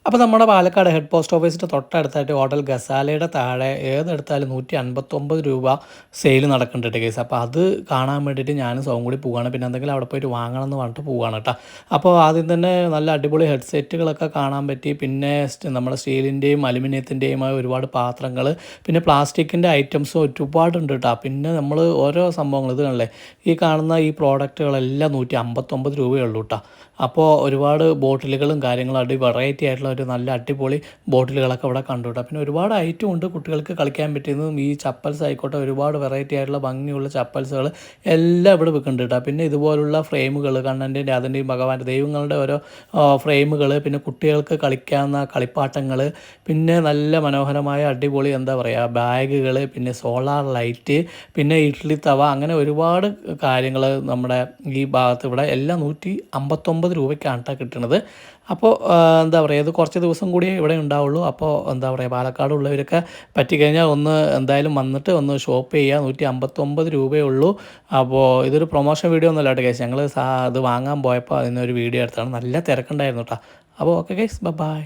അപ്പോൾ നമ്മുടെ Palakkad head post ഓഫീസിൻ്റെ തൊട്ടടുത്തായിട്ട് ഹോട്ടൽ ഗസാലയുടെ താഴെ ഏതെടുത്താലും 159 രൂപ സെയിൽ നടക്കുന്നുണ്ട് കേസ്. അപ്പോൾ അത് കാണാൻ വേണ്ടിയിട്ട് ഞാനും സോം കൂടി പോവുകയാണ്. പിന്നെ എന്തെങ്കിലും അവിടെ പോയിട്ട് വാങ്ങണം എന്ന് പറഞ്ഞിട്ട് പോവുകയാണ് കേട്ടോ. അപ്പോൾ ആദ്യം തന്നെ നല്ല അടിപൊളി ഹെഡ്സെറ്റുകളൊക്കെ കാണാൻ പറ്റി. പിന്നെ നമ്മുടെ സ്റ്റീലിൻ്റെയും അലുമിനിയത്തിൻ്റെയുമായ ഒരുപാട് പാത്രങ്ങൾ, പിന്നെ പ്ലാസ്റ്റിക്കിൻ്റെ ഐറ്റംസും ഒരുപാടുണ്ട് കേട്ടോ. പിന്നെ നമ്മൾ ഓരോ സംഭവങ്ങൾ ഇത് കണ്ടില്ലേ, ഈ കാണുന്ന ഈ പ്രോഡക്റ്റുകളെല്ലാം 159 രൂപയേ ഉള്ളൂ കേട്ടോ. അപ്പോൾ ഒരുപാട് ബോട്ടിലുകളും കാര്യങ്ങളും വെറൈറ്റി ആയിട്ടുള്ള ഒരു നല്ല അടിപൊളി ബോട്ടിലുകളൊക്കെ ഇവിടെ കണ്ടു കേട്ടോ. പിന്നെ ഒരുപാട് ഐറ്റം ഉണ്ട് കുട്ടികൾക്ക് കളിക്കാൻ പറ്റുന്നതും. ഈ ചപ്പൽസ് ആയിക്കോട്ടെ, ഒരുപാട് വെറൈറ്റി ആയിട്ടുള്ള ഭംഗിയുള്ള ചപ്പൽസുകൾ എല്ലാം ഇവിടെ വെക്കുന്നുണ്ട് കേട്ടോ. പിന്നെ ഇതുപോലുള്ള ഫ്രെയിമുകൾ, കണ്ണൻ്റെൻ്റെ അതിൻ്റെയും ഭഗവാന്റെ ദൈവങ്ങളുടെ ഓരോ ഫ്രെയിമുകൾ, പിന്നെ കുട്ടികൾക്ക് കളിക്കാവുന്ന കളിപ്പാട്ടങ്ങൾ, പിന്നെ നല്ല മനോഹരമായ അടിപൊളി എന്താ പറയുക ബാഗുകൾ, പിന്നെ സോളാർ ലൈറ്റ്, പിന്നെ ഇഡ്ഡലി തവ, അങ്ങനെ ഒരുപാട് കാര്യങ്ങൾ നമ്മുടെ ഈ ഭാഗത്ത് ഇവിടെ എല്ലാം 159 രൂപയ്ക്കാണ് കേട്ടോ കിട്ടുന്നത്. അപ്പോൾ എന്താ പറയുക, ഇത് കുറച്ച് ദിവസം കൂടിയേ ഇവിടെ ഉണ്ടാവുള്ളൂ. അപ്പോൾ എന്താ പറയുക, പാലക്കാട് ഉള്ളവരൊക്കെ പറ്റിക്കഴിഞ്ഞാൽ ഒന്ന് എന്തായാലും വന്നിട്ട് ഒന്ന് ഷോപ്പ് ചെയ്യുക. 159 രൂപയേ ഉള്ളൂ. അപ്പോൾ ഇതൊരു പ്രൊമോഷൻ വീഡിയോ ഒന്നുമല്ല കേട്ടോ ഗൈസ്. ഞങ്ങൾ ഇത് വാങ്ങാൻ പോയപ്പോൾ അതിനൊരു വീഡിയോ എടുത്താണ്. നല്ല തിരക്കുണ്ടായിരുന്നു കേട്ടോ. അപ്പോൾ ഓക്കെ ഗൈസ്, ബൈ.